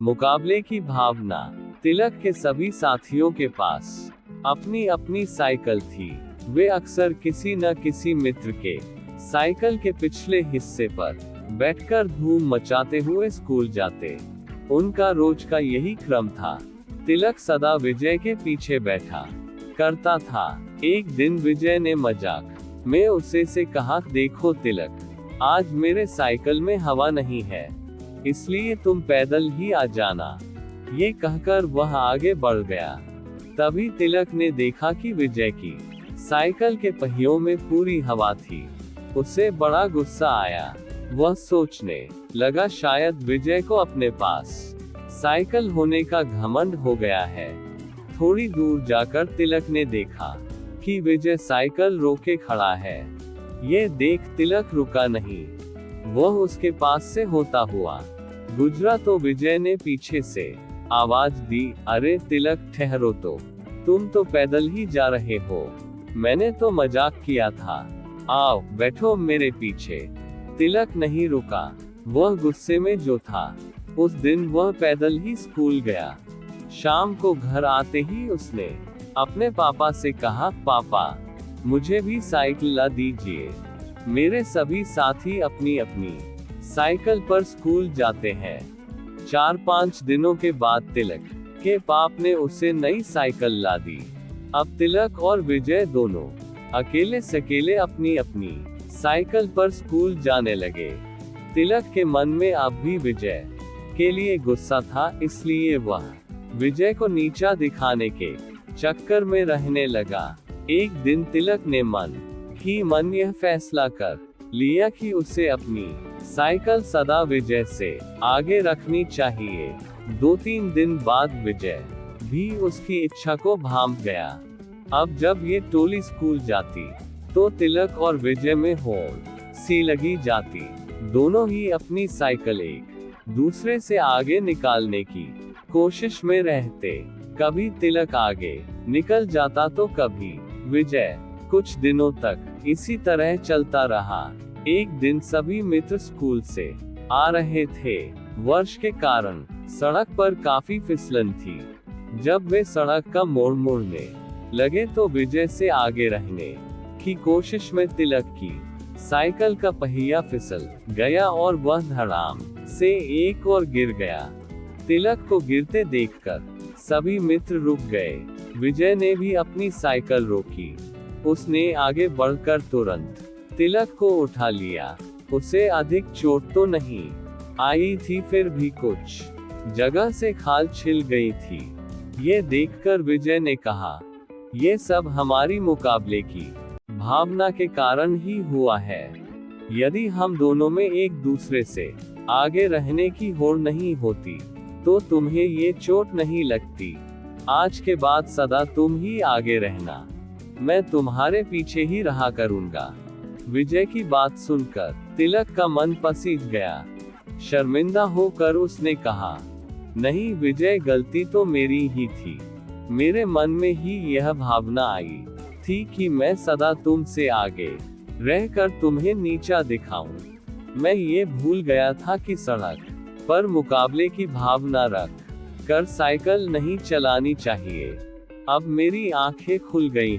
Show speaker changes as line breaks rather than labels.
मुकाबले की भावना। तिलक के सभी साथियों के पास अपनी अपनी साइकिल थी। वे अक्सर किसी न किसी मित्र के साइकिल के पिछले हिस्से पर बैठकर धूम मचाते हुए स्कूल जाते। उनका रोज का यही क्रम था। तिलक सदा विजय के पीछे बैठा करता था। एक दिन विजय ने मजाक में उसे से कहा, देखो तिलक, आज मेरे साइकिल में हवा नहीं है, इसलिए तुम पैदल ही आ जाना। ये कहकर वह आगे बढ़ गया। तभी तिलक ने देखा कि विजय की साइकिल के पहियों में पूरी हवा थी। उसे बड़ा गुस्सा आया। वह सोचने लगा, शायद विजय को अपने पास साइकिल होने का घमंड हो गया है। थोड़ी दूर जाकर तिलक ने देखा कि विजय साइकिल रोके खड़ा है। ये देख तिलक रुका नहीं। वह उसके पास से होता हुआ गुजरा तो विजय ने पीछे से आवाज दी, अरे तिलक, ठहरो तो, तुम तो पैदल ही जा रहे हो। मैंने तो मजाक किया था, आओ बैठो मेरे पीछे। तिलक नहीं रुका। वह गुस्से में जो था। उस दिन वह पैदल ही स्कूल गया। शाम को घर आते ही उसने अपने पापा से कहा, पापा, मुझे भी साइकिल ला दीजिए। मेरे सभी साथी अपनी अपनी साइकिल पर स्कूल जाते हैं। 4-5 दिनों के बाद तिलक के बाप ने उसे नई साइकिल ला दी। अब तिलक और विजय दोनों अकेले सकेले अपनी अपनी साइकिल पर स्कूल जाने लगे। तिलक के मन में अब भी विजय के लिए गुस्सा था, इसलिए वह विजय को नीचा दिखाने के चक्कर में रहने लगा। एक दिन तिलक ने मन ही मन यह फैसला कर लिया कि उसे अपनी साइकिल सदा विजय से आगे रखनी चाहिए। 2-3 दिन बाद विजय भी उसकी इच्छा को भांप गया। अब जब ये टोली स्कूल जाती तो तिलक और विजय में होड़ सी लगी जाती। दोनों ही अपनी साइकिल एक दूसरे से आगे निकालने की कोशिश में रहते। कभी तिलक आगे निकल जाता तो कभी विजय। कुछ दिनों तक इसी तरह चलता रहा। एक दिन सभी मित्र स्कूल से आ रहे थे। वर्ष के कारण सड़क पर काफी फिसलन थी। जब वे सड़क का मोड़ मोड़ने लगे तो विजय से आगे रहने की कोशिश में तिलक की साइकिल का पहिया फिसल गया और वह धड़ाम से एक और गिर गया। तिलक को गिरते देखकर सभी मित्र रुक गए। विजय ने भी अपनी साइकिल रोकी। उसने आगे बढ़कर तुरंत तिलक को उठा लिया। उसे अधिक चोट तो नहीं आई थी, फिर भी कुछ जगह से खाल छिल गई थी। ये देखकर विजय ने कहा, ये सब हमारी मुकाबले की भावना के कारण ही हुआ है। यदि हम दोनों में एक दूसरे से आगे रहने की होड़ नहीं होती तो तुम्हें ये चोट नहीं लगती। आज के बाद सदा तुम ही आगे रहना, मैं तुम्हारे पीछे ही रहा करूंगा। विजय की बात सुनकर तिलक का मन पसीज गया। शर्मिंदा होकर उसने कहा, नहीं विजय, गलती तो मेरी ही थी। मेरे मन में ही यह भावना आई थी कि मैं सदा तुमसे आगे रहकर तुम्हें नीचा दिखाऊं। मैं ये भूल गया था कि सड़क पर मुकाबले की भावना रख कर साइकिल नहीं चलानी चाहिए। अब मेरी आंखें खुल गई।